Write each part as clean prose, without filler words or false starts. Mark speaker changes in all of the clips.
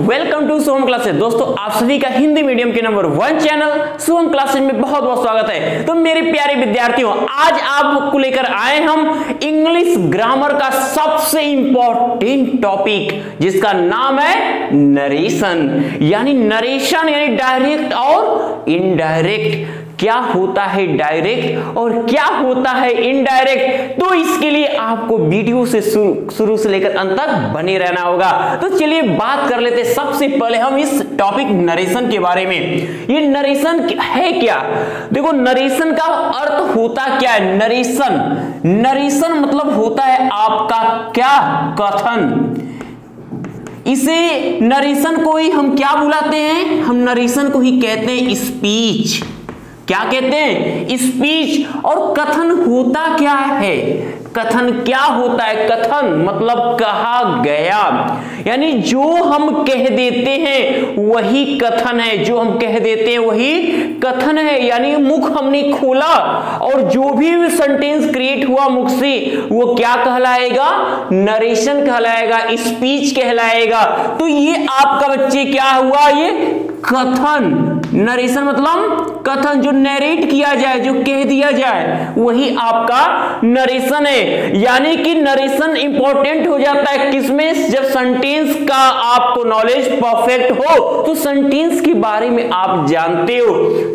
Speaker 1: Welcome to Shubham classes. दोस्तों आप सभी का हिंदी मीडियम के नंबर 1 चैनल शुभम क्लासेस में बहुत बहुत स्वागत है। तो मेरे प्यारे विद्यार्थियों, आज आपको लेकर आए हम इंग्लिश ग्रामर का सबसे इंपॉर्टेंट टॉपिक, जिसका नाम है नरेशन। यानी नरेशन यानी डायरेक्ट और इनडायरेक्ट। क्या होता है डायरेक्ट और क्या होता है इनडायरेक्ट, तो इसके लिए आपको वीडियो से शुरू से लेकर अंत तक बने रहना होगा। तो चलिए बात कर लेते हैं सबसे पहले हम इस टॉपिक नरेशन के बारे में। ये नरेशन है क्या? देखो, नरेशन का अर्थ होता क्या है? नरेशन मतलब होता है आपका क्या? कथन। इसे नरेशन को ही हम क्या बुलाते हैं? हम नरेशन को ही कहते हैं स्पीच। क्या कहते हैं? स्पीच। और कथन होता क्या है? कथन क्या होता है? कथन मतलब कहा गया, यानी जो हम कह देते हैं वही कथन है। जो हम कह देते हैं वही कथन है। यानी मुख हमने खोला और जो भी सेंटेंस क्रिएट हुआ मुख से, वो क्या कहलाएगा? नरेशन कहलाएगा, स्पीच कहलाएगा। तो ये आपका बच्चे क्या हुआ? ये कथन। नरेशन मतलब कथन, जो नरेट किया जाए, जो कह दिया जाए, वही आपका नरेशन है। यानी कि नरेशन इंपॉर्टेंट हो जाता है किसमें? जब सेंटेंस का आपको नॉलेज परफेक्ट हो, तो सेंटेंस के बारे में आप जानते हो।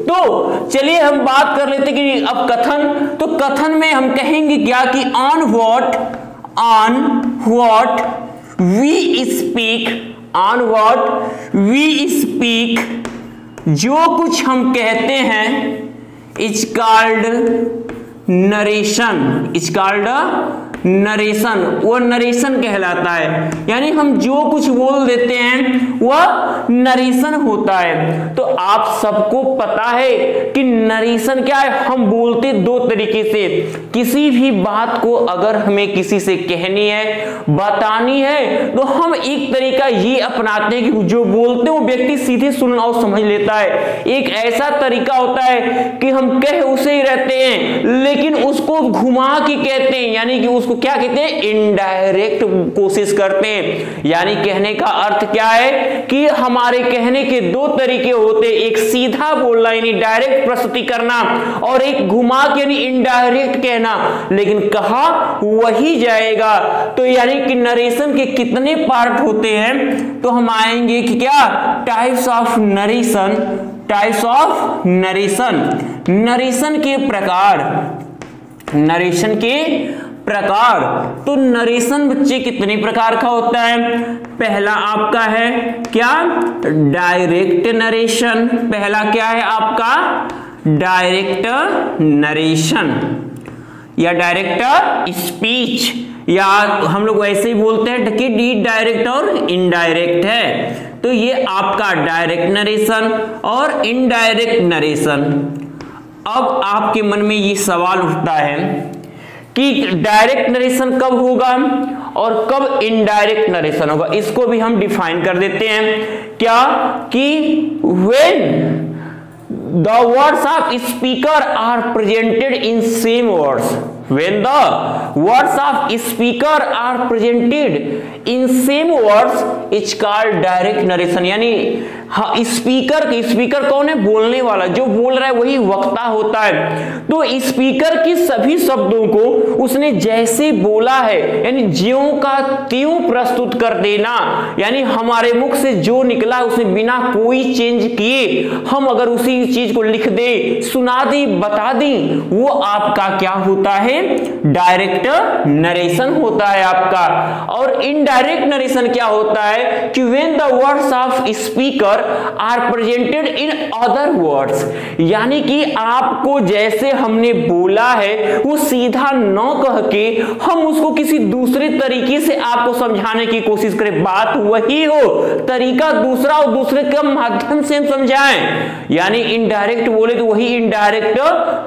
Speaker 1: तो चलिए हम बात कर लेते कि अब कथन। तो कथन में हम कहेंगे क्या कि on what we speak, on what we speak, जो कुछ हम कहते हैं, is called narration. Is called narration, वो नरेशन कहलाता है। यानी हम जो कुछ बोल देते हैं वह नरेशन होता है। तो आप सबको पता है कि नरेशन क्या है? हम बोलते दो तरीके से। किसी भी बात को अगर हमें किसी से कहनी है, बतानी है, तो हम एक तरीका ये अपनाते हैं कि जो बोलते हैं वो व्यक्ति सीधे सुन और समझ लेता है। एक ऐसा तरीका होता है कि हम कह उसे ही रहते हैं, लेकिन उसको घुमा के कहते हैं, यानी कि उसको क्या कहते हैं? इनडायरेक्ट कोशिश करते हैं। यानी कहने का अर्थ क्या है कि हमारे कहने के दो तरीके होते हैं, एक सीधा बोलना यानी डायरेक्ट प्रस्तुति करना, और एक घुमा के यानी इनडायरेक्ट कहना, लेकिन कहा वही जाएगा। तो यानी कि नरेशन के कितने पार्ट होते हैं? तो हम आएंगे कि क्या? Types of narration. Types of narration, narration के प्रकार। नरेशन के प्रकार। तो नरेशन बच्चे कितने प्रकार का होता है? पहला आपका है क्या? Direct narration. पहला क्या है आपका? डायरेक्ट नरेशन या डायरेक्ट स्पीच, या हम लोग ऐसे ही बोलते हैं कि डी डायरेक्ट और इनडायरेक्ट है। तो ये आपका डायरेक्ट नरेशन और इनडायरेक्ट नरेशन। अब आपके मन में ये सवाल उठता है कि डायरेक्ट नरेशन कब होगा और कब इनडायरेक्ट नरेशन होगा। इसको भी हम डिफाइन कर देते हैं क्या कि when the words of speaker are presented in same words. When the words of speaker are presented in same words, it's called direct narration। यानी स्पीकर कौन है? बोलने वाला, जो बोल रहा है वही वक्ता होता है। तो स्पीकर के सभी शब्दों को उसने जैसे बोला है, यानी ज्यों का त्यों प्रस्तुत कर देना। यानी हमारे मुख से जो निकला उसे बिना कोई चेंज किए हम अगर उसी चीज को लिख दे, सुना दी, बता दी, वो आपका क्या होता है? डायरेक्ट नरेशन होता है आपका। और इनडायरेक्ट नरेशन क्या होता है कि when the words of speaker are presented in other words, यानी कि आपको जैसे हमने बोला है वो सीधा न कह के हम उसको किसी दूसरे तरीके से आपको समझाने की कोशिश करें। बात वही हो, तरीका दूसरा और दूसरे के माध्यम से हम समझाएं। यानी इनडायरेक्ट बोले तो वही इनडायरेक्ट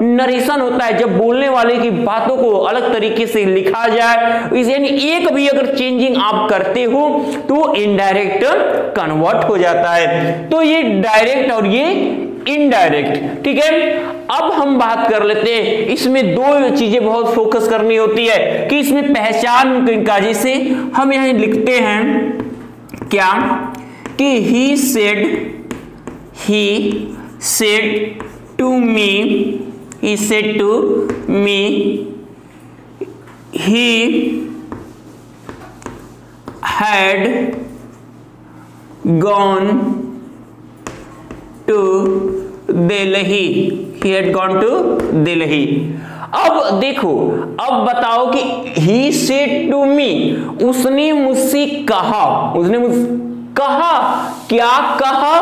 Speaker 1: नरेशन होता है, जब बोलने वाले की बातों को अलग तरीके से लिखा जाए। यानी एक भी अगर चेंजिंग आप करते हो तो इनडायरेक्ट कन्वर्ट हो जाता है। तो ये डायरेक्ट और ये इनडायरेक्ट, ठीक है। अब हम बात कर लेते हैं, इसमें दो चीजें बहुत फोकस करनी होती है कि इसमें पहचान का, जैसे हम यहां लिखते हैं क्या कि he said to me he had gone to Delhi। अब देखो, अब बताओ कि he said to me, उसने मुझसे कहा, क्या कहा?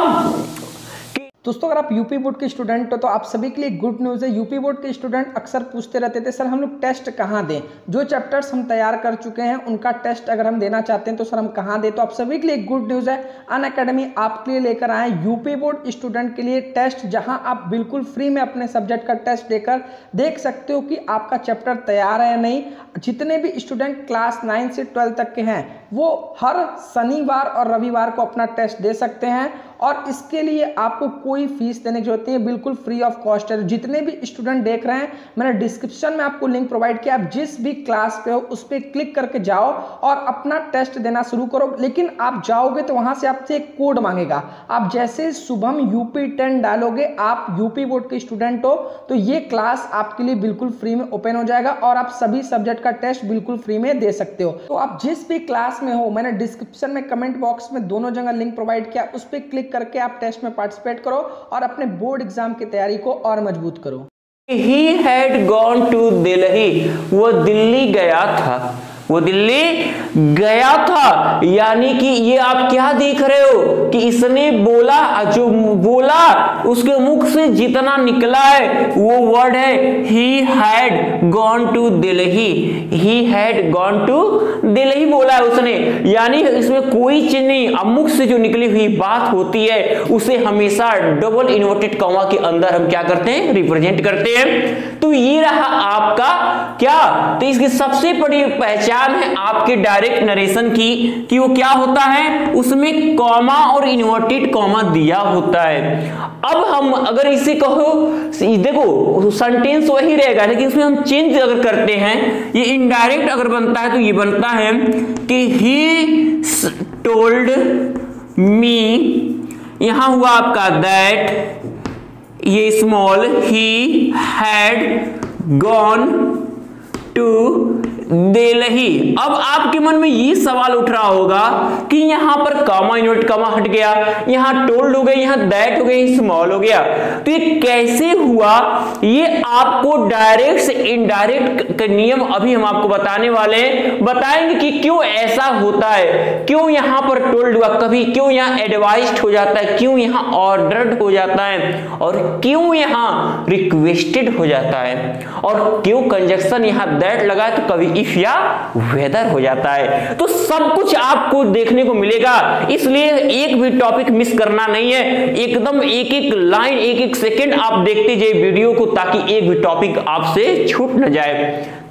Speaker 2: दोस्तों अगर आप यूपी बोर्ड के स्टूडेंट हो तो आप सभी के लिए गुड न्यूज़ है। यूपी बोर्ड के स्टूडेंट अक्सर पूछते रहते थे सर हम लोग टेस्ट कहाँ दें, जो चैप्टर्स हम तैयार कर चुके हैं उनका टेस्ट अगर हम देना चाहते हैं तो सर हम कहाँ दें। तो आप सभी के लिए गुड न्यूज़ है, अनअकैडमी आपके लिए लेकर आए यूपी बोर्ड स्टूडेंट के लिए टेस्ट, जहाँ आप बिल्कुल फ्री में अपने सब्जेक्ट का टेस्ट देकर देख सकते हो कि आपका चैप्टर तैयार है या नहीं। जितने भी स्टूडेंट क्लास 9 से 12 तक के हैं वो हर शनिवार और रविवार को अपना टेस्ट दे सकते हैं और इसके लिए आपको कोई फीस देने की जरूरत नहीं है, बिल्कुल फ्री ऑफ कॉस्ट है। जितने भी स्टूडेंट देख रहे हैं मैंने डिस्क्रिप्शन में आपको लिंक प्रोवाइड किया, आप जिस भी क्लास पे हो उस पर क्लिक करके जाओ और अपना टेस्ट देना शुरू करो। लेकिन आप जाओगे तो वहां से आपसे एक कोड मांगेगा, आप जैसे शुभम UP10 डालोगे, आप यूपी बोर्ड के स्टूडेंट हो तो ये क्लास आपके लिए बिल्कुल फ्री में ओपन हो जाएगा और आप सभी सब्जेक्ट का टेस्ट बिल्कुल फ्री में दे सकते हो। तो आप जिस भी क्लास में हो, मैंने डिस्क्रिप्शन में कमेंट बॉक्स में दोनों जगह लिंक प्रोवाइड किया, उस पर क्लिक करके आप टेस्ट में पार्टिसिपेट करो और अपने बोर्ड एग्जाम की तैयारी को और मजबूत करो।
Speaker 1: He had gone to Delhi, वो दिल्ली गया था, यानी कि ये आप क्या देख रहे हो कि इसने बोला, जो बोला उसके मुख से जितना निकला है वो वर्ड है he had gone to Delhi बोला है उसने, यानी इसमें कोई चीज नहीं। अब मुख से जो निकली हुई बात होती है उसे हमेशा डबल इन्वर्टेड कॉमा के अंदर हम क्या करते हैं, रिप्रेजेंट करते हैं। तो ये रहा आपका क्या, तो इसकी सबसे बड़ी पहचान है आपके डायरेक्ट नरेशन की कि वो क्या होता है, उसमें कॉमा और इन्वर्टेड कॉमा दिया होता है। अब हम अगर इसे कहो, देखो सेंटेंस वही रहेगा लेकिन इसमें हम चेंज अगर करते हैं, ये इनडायरेक्ट अगर बनता है तो ये बनता है कि ही टोल्ड मी, यहां हुआ आपका दैट, ये small, he had gone to Delhi. अब आपके मन में ये सवाल उठ रहा होगा कि यहां पर कॉमा इन्वर्ट कॉमा हट गया, यहां टोल्ड हो गया, यहां दैट हो गया, स्मॉल हो गया, तो ये कैसे हुआ? ये आपको डायरेक्ट से इनडायरेक्ट का नियम अभी हम आपको बताने वाले हैं, बताएंगे कि क्यों ऐसा होता है, क्यों यहां पर टोल्ड हुआ, कभी क्यों यहां एडवाइज्ड हो जाता है, क्यों यहां ऑर्डर्ड हो जाता है और क्यों यहां रिक्वेस्टेड हो जाता है और क्यों कंजक्शन यहां दैट लगा तो कभी इफ या वेदर हो जाता है। तो सब कुछ आपको देखने को मिलेगा, इसलिए एक भी टॉपिक मिस करना नहीं है, एकदम एक एक लाइन एक एक सेकंड आप देखते जाइए वीडियो को ताकि एक भी टॉपिक आपसे छूट न जाए।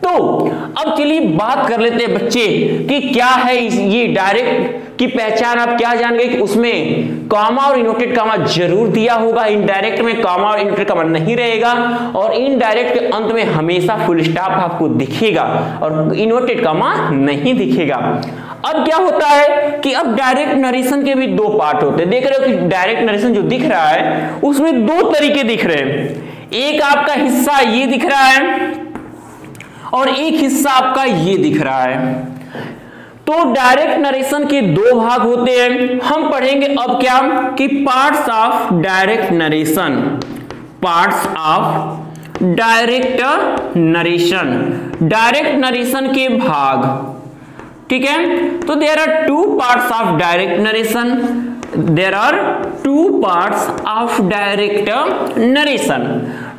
Speaker 1: तो अब चलिए बात कर लेते हैं बच्चे कि क्या है ये डायरेक्ट की पहचान। आप क्या जान गए कि उसमें कॉमा और इन्वर्टेड कॉमा जरूर दिया होगा, इनडायरेक्ट में कॉमा और इन्वर्टेड कॉमा नहीं रहेगा और इनडायरेक्ट के अंत में हमेशा फुल स्टॉप आपको दिखेगा और इन्वर्टेड कॉमा नहीं दिखेगा। अब क्या होता है कि अब डायरेक्ट नरेशन के भी दो पार्ट होते हैं। देख रहे हो कि डायरेक्ट नरेशन जो दिख रहा है उसमें दो तरीके दिख रहे हैं, एक आपका हिस्सा ये दिख रहा है और एक हिस्सा आपका ये दिख रहा है। तो डायरेक्ट नरेशन के दो भाग होते हैं, हम पढ़ेंगे अब क्या कि parts of direct narration, parts of direct narration, direct narration के भाग, ठीक है। तो there are two parts of direct narration, there are two parts of direct narration.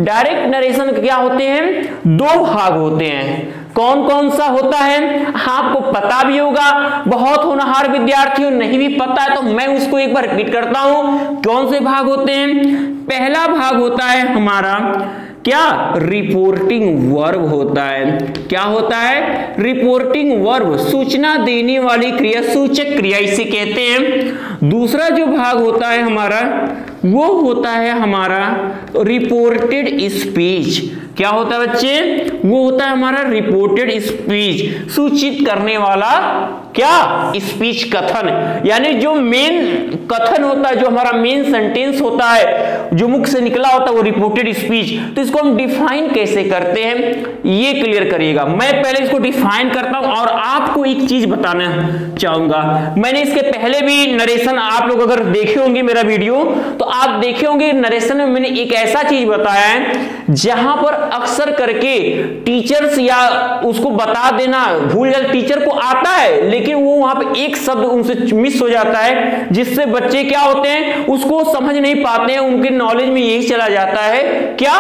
Speaker 1: Direct narration क्या होते हैं, दो भाग होते हैं। कौन कौन सा होता है आपको पता भी होगा, बहुत होनहार विद्यार्थियों नहीं भी पता है तो मैं उसको एक बार रिपीट करता हूं। कौन से भाग होते हैं? पहला भाग होता है हमारा क्या, रिपोर्टिंग वर्ब होता है। क्या होता है? रिपोर्टिंग वर्ब, सूचना देने वाली क्रिया, सूचक क्रिया इसे कहते हैं। दूसरा जो भाग होता है हमारा वो होता है हमारा रिपोर्टेड स्पीच। क्या होता है बच्चे? वो होता है हमारा रिपोर्टेड स्पीच, सूचित करने वाला क्या, स्पीच कथन, यानी जो मेन कथन होता है, जो हमारा मेन सेंटेंस होता है, जो मुख से निकला होता है, वो रिपोर्टेड स्पीच। तो इसको हम डिफाइन कैसे करते हैं ये क्लियर करिएगा। मैं पहले इसको डिफाइन करता हूं और आपको एक चीज बताना चाहूंगा। मैंने इसके पहले भी नरेशन, आप लोग अगर देखे होंगे मेरा वीडियो तो आप देखे होंगे नरेशन में मैंने एक ऐसा चीज बताया है जहां पर अक्सर करके टीचर्स या उसको बता देना भूल जाते, टीचर को आता है लेकिन वो वहां पे एक शब्द उनसे मिस हो जाता है, जिससे बच्चे क्या होते हैं उसको समझ नहीं पाते हैं, उनके नॉलेज में यही चला जाता है क्या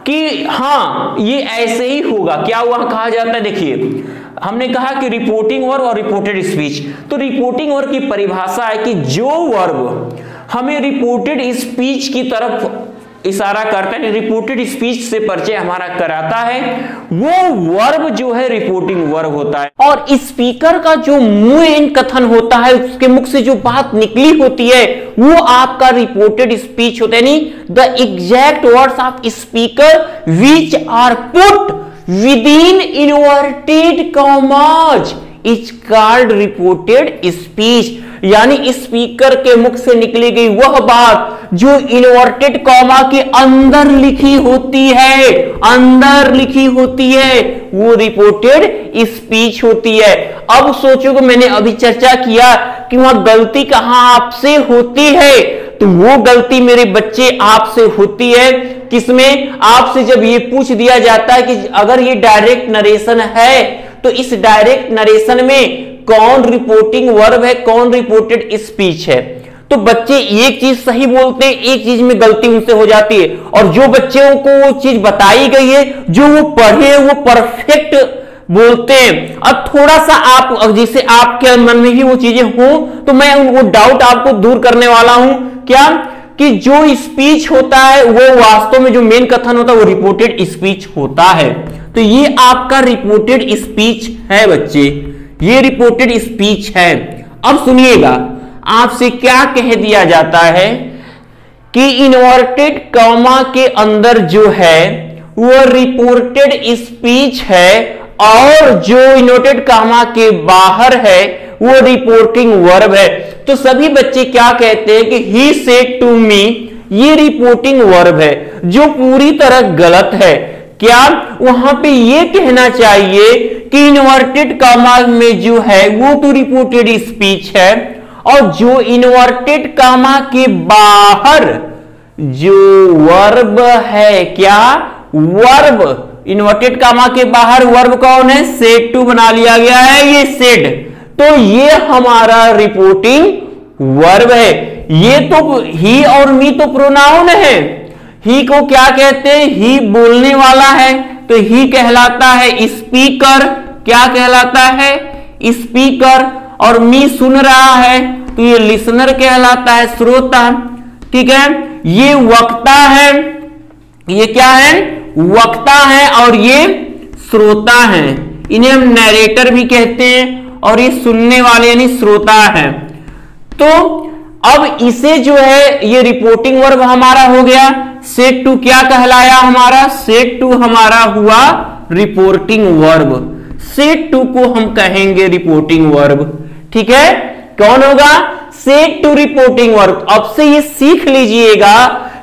Speaker 1: कि हाँ ये ऐसे ही होगा। क्या वहां कहा जाता है, देखिए हमने कहा कि रिपोर्टिंग वर्ब और रिपोर्टेड स्पीच। तो रिपोर्टिंग वर्ब की परिभाषा है कि जो वर्ब हमें रिपोर्टेड स्पीच की तरफ इशारा करता है, रिपोर्टेड स्पीच से परिचय हमारा कराता है, वो वर्ब जो है रिपोर्टिंग वर्ब होता है। और स्पीकर का जो मेन कथन होता है, उसके मुख से जो बात निकली होती है, वो आपका रिपोर्टेड स्पीच होता है, यानी the exact words of speaker which are put within inverted commas is called reported speech. यानी स्पीकर के मुख से निकली गई वह बात जो इनवर्टेड कॉमा के अंदर लिखी होती है, अंदर लिखी होती है, वो रिपोर्टेड स्पीच होती है। अब सोचो कि मैंने अभी चर्चा किया कि वहां गलती कहां आपसे होती है, तो वो गलती मेरे बच्चे आपसे होती है किसमें, आपसे जब ये पूछ दिया जाता है कि अगर ये डायरेक्ट नरेशन है तो इस डायरेक्ट नरेशन में कौन रिपोर्टिंग वर्ब है, कौन रिपोर्टेड स्पीच है। तो बच्चे एक चीज सही बोलते हैं, एक चीज में गलती उनसे हो जाती है, और जो बच्चों को वो चीज बताई गई है, जो वो पढ़े वो परफेक्ट बोलते हैं। अब थोड़ा सा आप जैसे आपके मन में भी वो चीजें हो तो मैं वो डाउट आपको दूर करने वाला हूं, क्या कि जो स्पीच होता है वो वास्तव में जो मेन कथन होता है वो रिपोर्टेड स्पीच होता है। तो ये आपका रिपोर्टेड स्पीच है बच्चे, ये रिपोर्टेड स्पीच है। अब सुनिएगा, आपसे क्या कह दिया जाता है कि इनवर्टेड कॉमा के अंदर जो है वो रिपोर्टेड स्पीच है, और जो इनवर्टेड कॉमा के बाहर है वो रिपोर्टिंग वर्ब है। तो सभी बच्चे क्या कहते हैं कि ही सेड टू मी, ये रिपोर्टिंग वर्ब है, जो पूरी तरह गलत है। क्या वहां पे ये कहना चाहिए कि इनवर्टेड कॉमा में जो है वो तो रिपोर्टेड स्पीच है, और जो इनवर्टेड कॉमा के बाहर जो वर्ब है, क्या वर्ब, इनवर्टेड कॉमा के बाहर वर्ब कौन है, सेड टू बना लिया गया है, ये सेड, तो ये हमारा रिपोर्टिंग वर्ब है। ये तो ही और मी तो प्रोनाउन है, ही को क्या कहते हैं, ही बोलने वाला है तो ही कहलाता है स्पीकर, क्या कहलाता है स्पीकर, और मी सुन रहा है तो ये लिसनर कहलाता है, श्रोता। ठीक है, ये वक्ता है, ये क्या है वक्ता है, और ये श्रोता है, इन्हें हम नैरेटर भी कहते हैं, और ये सुनने वाले यानी श्रोता है। तो अब इसे जो है ये रिपोर्टिंग वर्ब हमारा हो गया। सेड टू क्या कहलाया हमारा, सेड टू हमारा हुआ रिपोर्टिंग वर्ब, सेड टू को हम कहेंगे रिपोर्टिंग वर्ब। ठीक है, कौन होगा, सेड टू रिपोर्टिंग वर्ब। अब से ये सीख लीजिएगा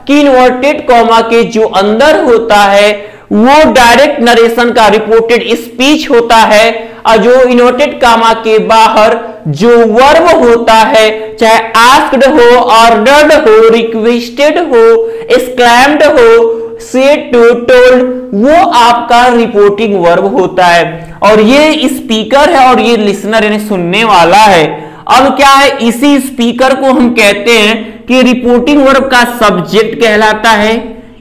Speaker 1: कि इनवर्टेड कॉमा के जो अंदर होता है वो डायरेक्ट नरेशन का रिपोर्टेड स्पीच होता है, और जो इनवर्टेड कॉमा के बाहर जो वर्ब होता है, चाहे आस्क्ड हो, ऑर्डर्ड हो, रिक्वेस्टेड हो, एक्सक्लेम्ड हो, सेड टू, टोल्ड, वो आपका रिपोर्टिंग वर्ब होता है। और ये स्पीकर है और ये लिसनर यानी सुनने वाला है। अब क्या है, इसी स्पीकर को हम कहते हैं कि रिपोर्टिंग वर्ब का सब्जेक्ट कहलाता है,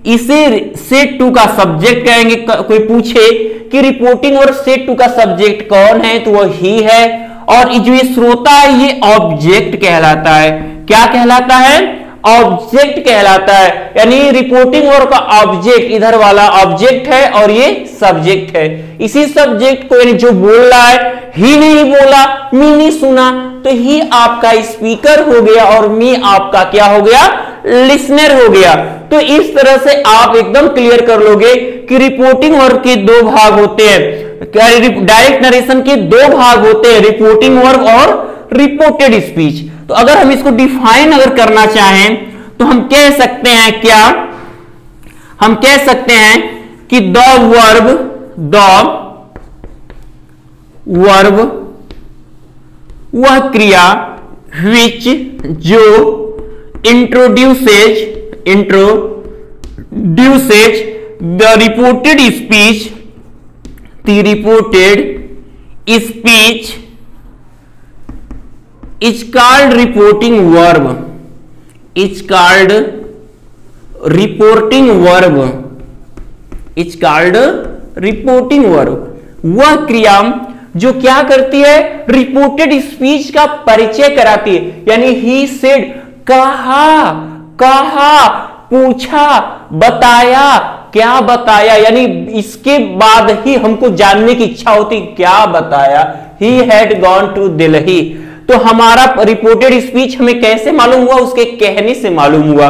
Speaker 1: इसे सेड टू का सब्जेक्ट कहेंगे। कोई पूछे कि रिपोर्टिंग वर्ब सेड टू का सब्जेक्ट कौन है, तो वह ही है, और जो ये श्रोता है ये ऑब्जेक्ट कहलाता है। क्या कहलाता है, ऑब्जेक्ट कहलाता है, यानी रिपोर्टिंग वर्ब का ऑब्जेक्ट इधर वाला ऑब्जेक्ट है और ये सब्जेक्ट है। इसी सब्जेक्ट को यानी जो बोल रहा है, ही नहीं बोला, मी नहीं सुना, तो ही आपका स्पीकर हो गया और मी आपका क्या हो गया, लिसनर हो गया। तो इस तरह से आप एकदम क्लियर कर लोगे कि रिपोर्टिंग वर्ब के दो भाग होते हैं, डायरेक्ट नरेशन के दो भाग होते हैं, रिपोर्टिंग वर्ब और रिपोर्टेड स्पीच। तो अगर हम इसको डिफाइन अगर करना चाहें तो हम कह सकते हैं क्या, हम कह सकते हैं कि द वर्ब वह क्रिया विच जो इंट्रोड्यूसेज the reported speech, the reported speech is called reporting verb, is called reporting verb, is called reporting verb। वह क्रिया जो क्या करती है, रिपोर्टेड स्पीच का परिचय कराती है। यानी ही सेड, कहा, पूछा, बताया, क्या बताया, यानी इसके बाद ही हमको जानने की इच्छा होती, क्या बताया। He had gone to Delhi. तो हमारा रिपोर्टेड स्पीच हमें कैसे मालूम हुआ, उसके कहने से मालूम हुआ।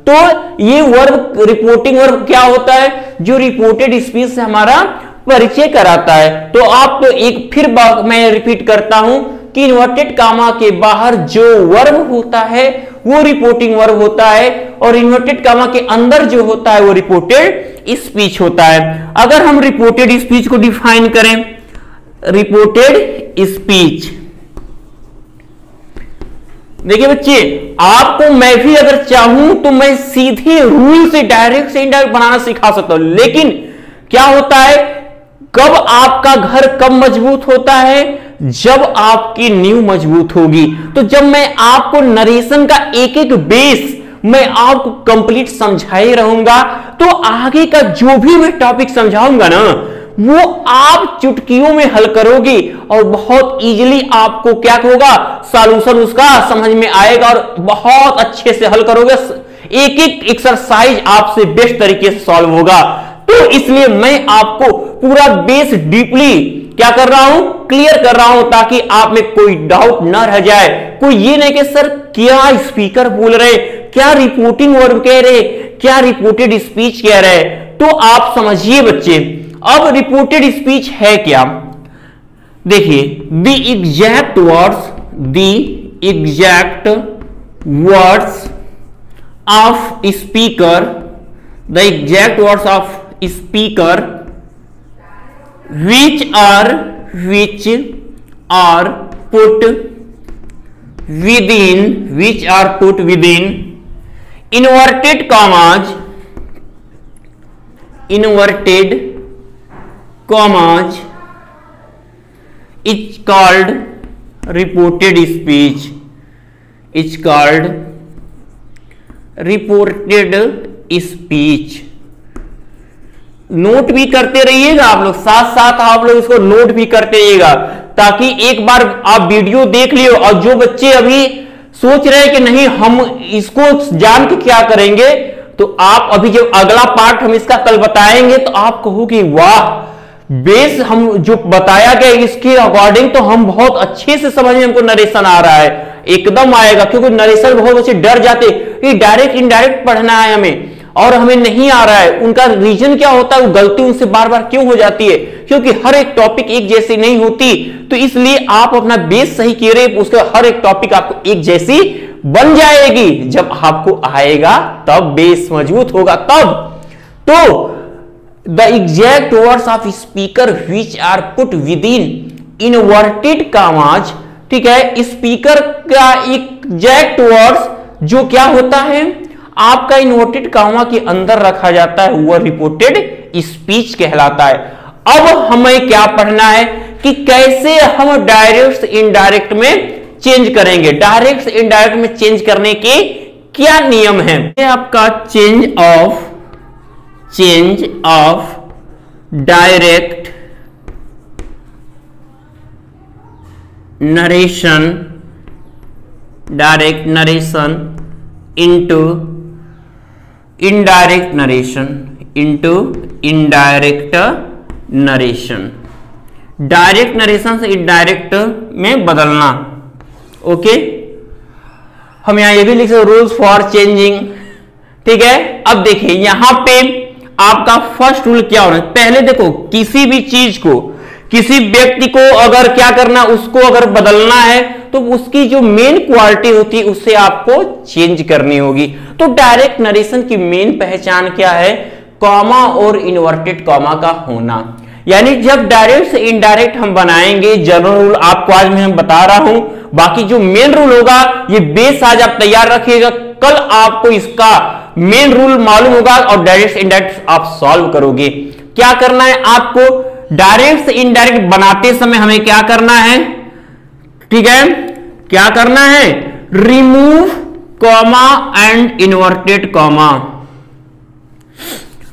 Speaker 1: तो ये वर्ब, रिपोर्टिंग वर्ब क्या होता है, जो रिपोर्टेड स्पीच से हमारा परिचय कराता है। तो आप एक फिर मैं रिपीट करता हूं कि इन्वर्टेड कामा के बाहर जो वर्ब होता है वो रिपोर्टिंग वर्ब होता है, और इन्वर्टेड कामा के अंदर जो होता है वो रिपोर्टेड स्पीच होता है। अगर हम रिपोर्टेड स्पीच को डिफाइन करें, रिपोर्टेड स्पीच, देखिए बच्चे, आपको मैं भी अगर चाहूं तो मैं सीधे रूल से डायरेक्ट से इनडायरेक्ट बनाना सिखा सकता हूं, लेकिन क्या होता है, कब आपका घर कब मजबूत होता है, जब आपकी नींव मजबूत होगी। तो जब मैं आपको नरेशन का एक एक बेस मैं आपको कंप्लीट समझाए रहूंगा, तो आगे का जो भी मैं टॉपिक समझाऊंगा ना, वो आप चुटकियों में हल करोगे और बहुत इजीली आपको क्या होगा, सॉल्यूशन उसका समझ में आएगा और बहुत अच्छे से हल करोगे। एक एक एक्सरसाइज आपसे बेस्ट तरीके से सॉल्व होगा। तो इसलिए मैं आपको पूरा बेस डीपली क्या कर रहा हूं, क्लियर कर रहा हूं, ताकि आप में कोई डाउट ना रह जाए। कोई ये नहीं कि सर क्या स्पीकर बोल रहे, क्या रिपोर्टिंग वर्ब कह रहे, क्या रिपोर्टेड स्पीच कह रहे। तो आप समझिए बच्चे, अब रिपोर्टेड स्पीच है क्या, देखिए, the exact words of speaker, the exact words of speaker which are put within inverted commas is called reported speech, is called reported speech। Note भी करते रहिएगा आप लोग, साथ साथ आप लोग इसको नोट भी करते रहिएगा, ताकि एक बार आप वीडियो देख लियो। और जो बच्चे अभी सोच रहे हैं कि नहीं हम इसको जान के क्या करेंगे, तो आप अभी जब अगला पार्ट हम इसका कल बताएंगे तो आप कहोगे वाह, बेस हम जो बताया गया इसके अकॉर्डिंग तो हम बहुत अच्छे से समझ में हमको नरेशन आ रहा है, एकदम आएगा। क्योंकि नरेशन बहुत बच्चे डर जाते कि डायरेक्ट इनडायरेक्ट पढ़ना है हमें और हमें नहीं आ रहा है। उनका रीजन क्या होता है, वो गलती उनसे बार बार क्यों हो जाती है, क्योंकि हर एक टॉपिक एक जैसी नहीं होती। तो इसलिए आप अपना बेस सही किए रहे, उसके हर एक टॉपिक आपको एक जैसी बन जाएगी। जब आपको आएगा तब बेस मजबूत होगा तब। तो the exact words of speaker which are put with in inverted commas, ठीक है, स्पीकर का एग्जैक्ट वर्ड्स जो क्या होता है आपका इन्वर्टेड कामा के अंदर रखा जाता है, वह रिपोर्टेड स्पीच कहलाता है। अब हमें क्या पढ़ना है कि कैसे हम डायरेक्ट से इनडायरेक्ट में चेंज करेंगे। डायरेक्ट से इनडायरेक्ट में चेंज करने के क्या नियम है। आपका change of direct narration into indirect narration, direct narration से इनडायरेक्ट में बदलना। ओके, हम यहां ये भी लिख सकते रूल्स फॉर चेंजिंग, ठीक है। अब देखिए यहां पे आपका फर्स्ट रूल क्या होना है। पहले देखो किसी भी चीज को किसी व्यक्ति को अगर क्या करना, उसको अगर बदलना है तो उसकी जो मेन क्वालिटी होती है उससे आपको चेंज करनी होगी। तो डायरेक्ट नरेशन की मेन पहचान क्या है? कॉमा और इन्वर्टेड कॉमा का होना। यानी जब डायरेक्ट से इनडायरेक्ट हम बनाएंगे, जनरल रूल आपको आज मैं बता रहा हूं, बाकी जो मेन रूल होगा ये बेस आज आप तैयार रखिएगा, कल आपको इसका मेन रूल मालूम होगा और डायरेक्ट से इनडायरेक्ट आप सॉल्व करोगे। क्या करना है आपको? डायरेक्ट से इनडायरेक्ट बनाते समय हमें क्या करना है? ठीक है, क्या करना है? Remove comma and inverted comma.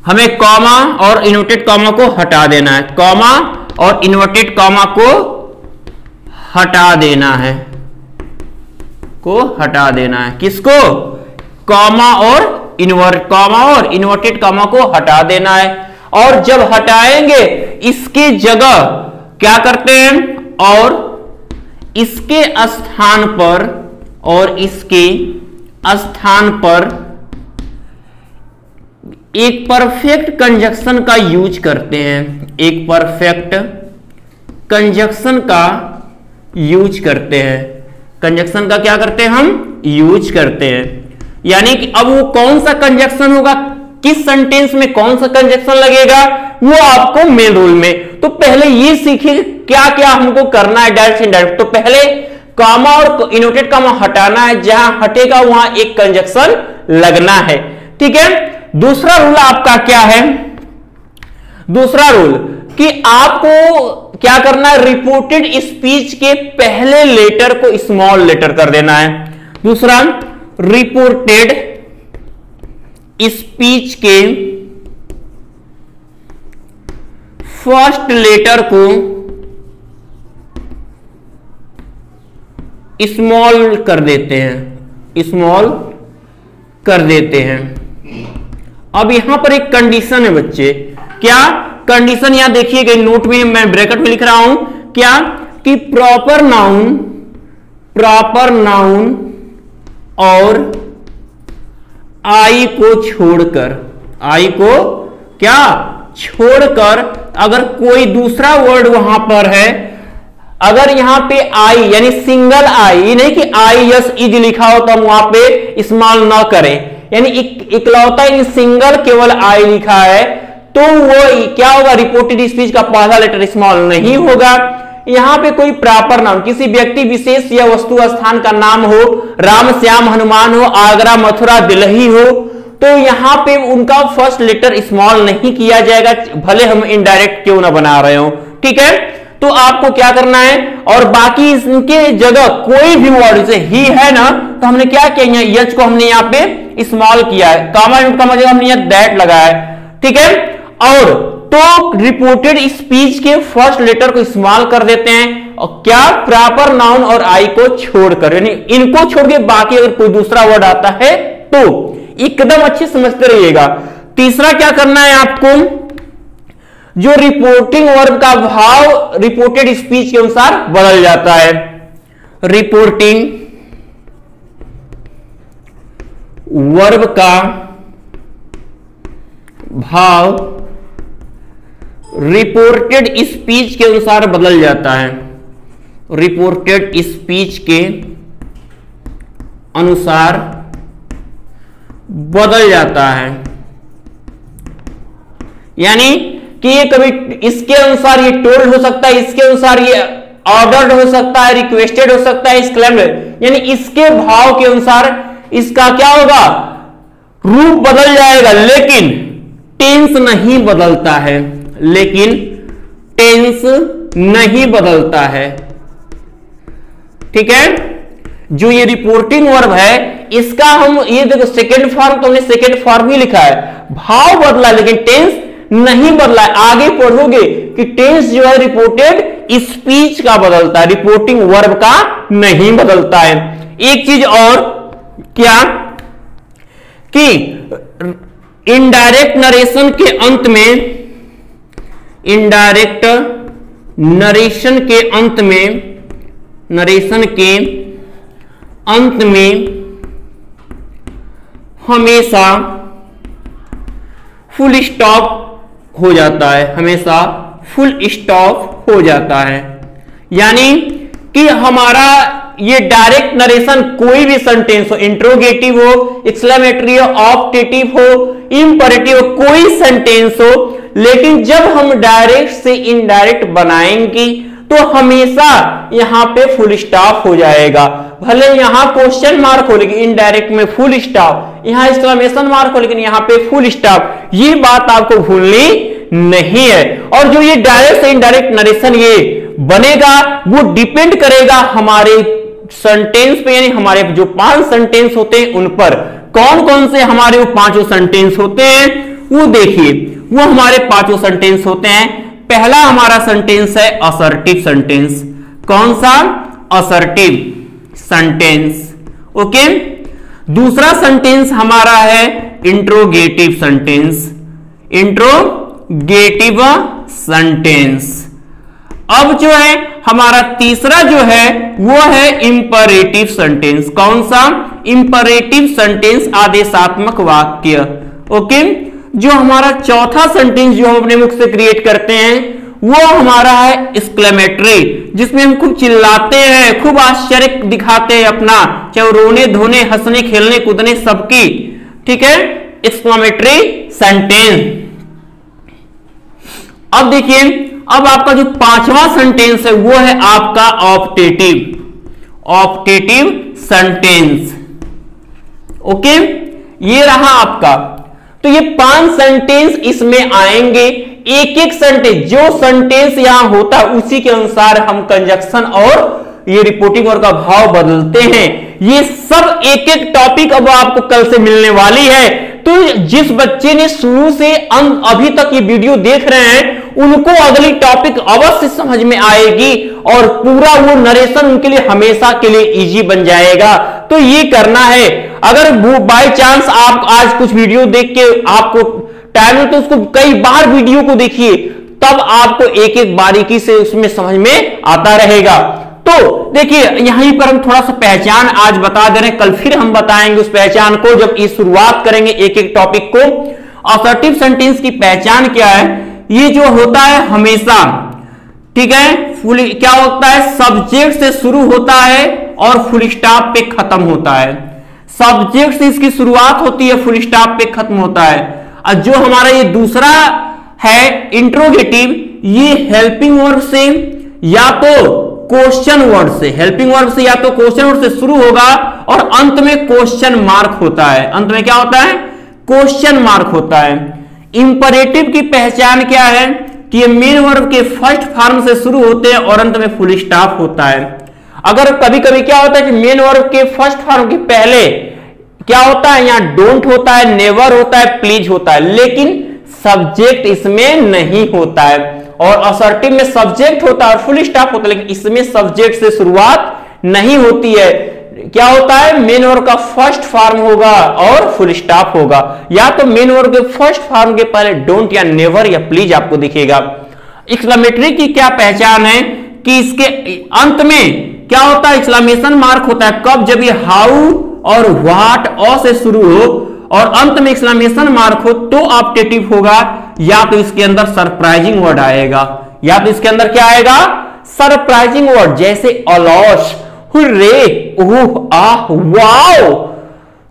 Speaker 1: हमें कॉमा और इन्वर्टेड कॉमा को हटा देना है, कॉमा और इन्वर्टेड कॉमा को हटा देना है, किसको? कॉमा और इन्वर्टेड कॉमा को हटा देना है। और जब हटाएंगे इसके जगह क्या करते हैं? और इसके स्थान पर एक परफेक्ट कंजक्शन का यूज करते हैं, एक परफेक्ट कंजक्शन का यूज करते हैं। कंजक्शन का क्या करते हैं? हम यूज करते हैं। यानी कि अब वो कौन सा कंजक्शन होगा, किस सेंटेंस में कौन सा कंजक्शन लगेगा, वो आपको मेन रूल में। तो पहले ये सीखिए क्या क्या हमको करना है डायरेक्ट इनडायरेक्ट। तो पहले कॉमा और इन्वर्टेड कॉमा हटाना है, जहां हटेगा वहां एक कंजक्शन लगना है। ठीक है, दूसरा रूल आपका क्या है? दूसरा रूल कि आपको क्या करना है? रिपोर्टेड स्पीच के पहले लेटर को स्मॉल लेटर कर देना है। दूसरा, रिपोर्टेड स्पीच के फर्स्ट लेटर को स्मॉल कर देते हैं, अब यहां पर एक कंडीशन है बच्चे। क्या कंडीशन? यहां देखिएगा नोट में, मैं ब्रैकेट में लिख रहा हूं क्या कि प्रॉपर नाउन और आई को छोड़कर अगर कोई दूसरा वर्ड वहां पर है, अगर यहां पे आई यानी सिंगल आई, नहीं कि आई यस इज लिखा हो तो हम वहां पे स्मॉल ना करें, यानी इकलौता सिंगल केवल आई लिखा है तो वो क्या होगा? रिपोर्टेड स्पीच का पहला लेटर स्मॉल नहीं होगा। यहां पे कोई प्रॉपर नाउन, किसी व्यक्ति विशेष या वस्तु स्थान का नाम हो, राम श्याम हनुमान हो, आगरा मथुरा दिल्ली हो, तो यहां पे उनका फर्स्ट लेटर स्मॉल नहीं किया जाएगा, भले हम इनडायरेक्ट क्यों ना बना रहे हो। ठीक है, तो आपको क्या करना है? और बाकी इसके जगह कोई भी वर्ड, जैसे ही है ना, तो हमने क्या किया? यच को हमने यहाँ पे स्मॉल किया है, कॉमा जगह हमने यहाँ दैट लगाया है। ठीक है, और तो रिपोर्टेड स्पीच के फर्स्ट लेटर को स्मॉल कर देते हैं, और क्या? प्रॉपर नाउन और आई को छोड़कर, यानी इनको छोड़ के बाकी अगर कोई दूसरा वर्ड आता है तो एकदम अच्छे समझते रहिएगा। तीसरा क्या करना है आपको? जो रिपोर्टिंग वर्ब का भाव रिपोर्टेड स्पीच के अनुसार बदल जाता है। रिपोर्टिंग वर्ब का भाव रिपोर्टेड स्पीच के अनुसार बदल जाता है, रिपोर्टेड स्पीच के अनुसार बदल जाता है। यानी कि ये कभी इसके अनुसार ये टोल्ड हो सकता है, इसके अनुसार ये ऑर्डर्ड हो सकता है, रिक्वेस्टेड हो सकता है, क्लेम्ड, यानी इसके भाव के अनुसार इसका क्या होगा? रूप बदल जाएगा, लेकिन टेंस नहीं बदलता है, ठीक है। जो ये रिपोर्टिंग वर्ब है इसका हम ये देखो सेकेंड फॉर्म, तो हमने सेकेंड फॉर्म ही लिखा है, भाव बदला लेकिन टेंस नहीं बदला है। आगे पढ़ोगे कि टेंस जो है रिपोर्टेड स्पीच का बदलता है, रिपोर्टिंग वर्ब का नहीं बदलता है। एक चीज और क्या कि इनडायरेक्ट नरेशन के अंत में, इनडायरेक्ट नरेशन के अंत में, नरेशन के अंत में हमेशा फुल स्टॉप हो जाता है, हमेशा फुल स्टॉप हो जाता है। यानी कि हमारा ये डायरेक्ट नरेशन कोई भी सेंटेंस हो, इंट्रोगेटिव हो, एक्सक्लेमेटरी हो, ऑप्टेटिव हो, इंपरेटिव हो, कोई सेंटेंस हो, लेकिन जब हम डायरेक्ट से इनडायरेक्ट बनाएंगे तो हमेशा यहां पे फुल स्टॉप हो जाएगा। भले यहां क्वेश्चन मार्क हो लेकिन इनडायरेक्ट में फुल स्टॉप, यहां एक्सक्लेमेशन मार्क हो लेकिन यहां पे फुल स्टॉप। ये बात आपको भूलनी नहीं है। और जो ये डायरेक्ट से इनडायरेक्ट नरेशन ये बनेगा वो डिपेंड करेगा हमारे सेंटेंस पे, यानी हमारे जो 5 सेंटेंस होते हैं उन पर। कौन कौन से हमारे वो 5 सेंटेंस होते हैं वो देखिए। वो हमारे 5 सेंटेंस होते हैं। पहला हमारा सेंटेंस है असर्टिव सेंटेंस। कौन सा? Assertive sentence. ओके। दूसरा सेंटेंस हमारा है इंट्रोगेटिव सेंटेंस। Interrogative sentence. अब जो है हमारा तीसरा जो है वो है इंपरेटिव सेंटेंस। कौन सा? इंपरेटिव सेंटेंस, आदेशात्मक वाक्य। ओके। जो हमारा चौथा सेंटेंस जो हम अपने मुख से क्रिएट करते हैं वो हमारा है एक्सक्लेमेटरी, जिसमें हम खूब चिल्लाते हैं, खूब आश्चर्य दिखाते हैं अपना, चाहे रोने धोने हंसने खेलने कूदने सबकी। ठीक है, एक्सक्लेमेटरी सेंटेंस। अब देखिए, अब आपका जो 5वां सेंटेंस है वो है आपका ऑप्टेटिव। Optative sentence. ओके, ये रहा आपका। तो ये 5 सेंटेंस इसमें आएंगे। एक एक सेंटेंस, जो सेंटेंस यहां होता है उसी के अनुसार हम कंजक्शन और ये रिपोर्टिंग और का भाव बदलते हैं। ये सब एक एक टॉपिक अब आपको कल से मिलने वाली है। तो जिस बच्चे ने शुरू से अंत अभी तक ये वीडियो देख रहे हैं उनको अगली टॉपिक अवश्य समझ में आएगी और पूरा वो नरेशन उनके लिए हमेशा के लिए इजी बन जाएगा। तो ये करना है। अगर बाय चांस आप आज कुछ वीडियो देख के आपको टाइम है तो उसको कई बार वीडियो को देखिए, तब आपको एक एक बारीकी से उसमें समझ में आता रहेगा। तो देखिए, यहीं पर हम थोड़ा सा पहचान आज बता दे रहे हैं, कल फिर हम बताएंगे उस पहचान को जब इस शुरुआत करेंगे एक एक टॉपिक को। असर्टिव सेंटेंस की पहचान क्या है? ये जो होता है हमेशा, ठीक है, फुल क्या होता है, सब्जेक्ट से शुरू होता है और फुल स्टॉप पे खत्म होता है। सब्जेक्ट से इसकी शुरुआत होती है, फुल स्टॉप पे खत्म होता है। और जो हमारा ये दूसरा है इंट्रोगेटिव, ये हेल्पिंग वर्ब से या तो क्वेश्चन वर्ड से, हेल्पिंग वर्ब से या तो क्वेश्चन वर्ड से शुरू होगा और अंत में क्वेश्चन मार्क होता है। अंत में क्या होता है? क्वेश्चन मार्क होता है। इंपरेटिव की पहचान क्या है? कि ये मेन वर्ब के फर्स्ट फॉर्म से शुरू होते हैं और अंत में फुल स्टॉप होता है। अगर कभी कभी क्या होता है कि मेन वर्ब के फर्स्ट फॉर्म के पहले क्या होता है, यहां डोंट होता है, नेवर होता है, प्लीज होता है, लेकिन सब्जेक्ट इसमें नहीं होता है। और असर्टिव में सब्जेक्ट होता है और फुल स्टॉप होता है, लेकिन इसमें सब्जेक्ट से शुरुआत नहीं होती है। क्या होता है? मेन वर्ब का फर्स्ट फॉर्म होगा और फुल स्टॉप होगा, या तो मेन वर्ब के फर्स्ट फॉर्म के पहले डोंट या नेवर या प्लीज आपको दिखेगा। एक्सक्लेमेटरी की क्या पहचान है? कि इसके अंत में क्या होता है? एक्सक्लेमेशन मार्क होता है। कब? जब ये हाउ और व्हाट अ से शुरू हो और अंत में एक्सक्लेमेशन मार्क हो तो ऑप्टेटिव होगा, या तो इसके अंदर सरप्राइजिंग वर्ड आएगा, या तो इसके अंदर क्या आएगा? सरप्राइजिंग वर्ड, जैसे अलॉश, हुर्रे, ओह, आह, वाओ।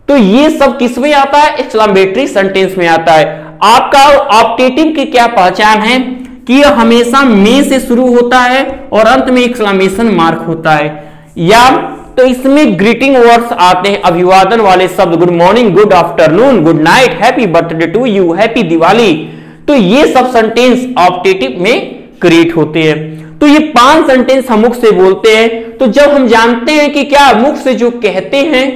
Speaker 1: तो ये सब किस में आता है? एक्सक्लेमेटरी सेंटेंस में आता है। आपका ऑप्टेटिव की क्या पहचान है? कि यह हमेशा में से शुरू होता है और अंत में एक्सक्लेमेशन मार्क होता है। या तो इसमें ग्रीटिंग वर्ड्स आते हैं, अभिवादन वाले शब्द, good morning, good afternoon, good night, happy birthday to you, happy Diwali. तो ये सब सेंटेंस ऑप्टेटिव में क्रिएट होते हैं। तो ये 5 सेंटेंस हम मुख से बोलते हैं। तो जब हम जानते हैं कि क्या मुख से जो कहते हैं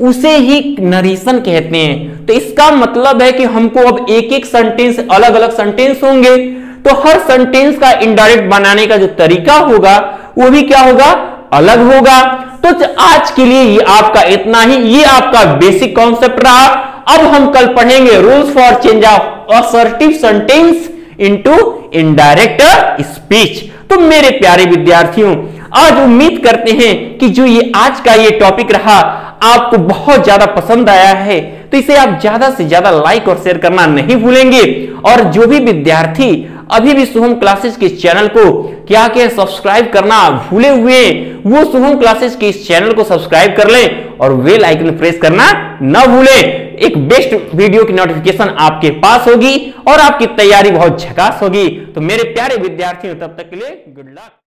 Speaker 1: उसे ही नरेशन कहते हैं, तो इसका मतलब है कि हमको अब एक एक सेंटेंस, अलग अलग सेंटेंस होंगे, तो हर सेंटेंस का इनडायरेक्ट बनाने का जो तरीका होगा वो भी क्या होगा? अलग होगा। तो आज के लिए ये आपका इतना ही, ये आपका बेसिक कॉन्सेप्ट रहा। अब हम कल पढ़ेंगे rules for change of assertive sentence into indirect speech. तो मेरे प्यारे विद्यार्थियों, आज उम्मीद करते हैं कि जो ये आज का ये टॉपिक रहा आपको बहुत ज्यादा पसंद आया है। तो इसे आप ज्यादा से ज्यादा लाइक और शेयर करना नहीं भूलेंगे। और जो भी विद्यार्थी अभी भी शुभम क्लासेस के इस चैनल को क्या क्या सब्सक्राइब करना भूले हुए, वो शुभम क्लासेस के इस चैनल को सब्सक्राइब कर लें और बेल आइकन प्रेस करना न भूलें। एक बेस्ट वीडियो की नोटिफिकेशन आपके पास होगी और आपकी तैयारी बहुत झकास होगी। तो मेरे प्यारे विद्यार्थियों, तब तक के लिए गुड लक।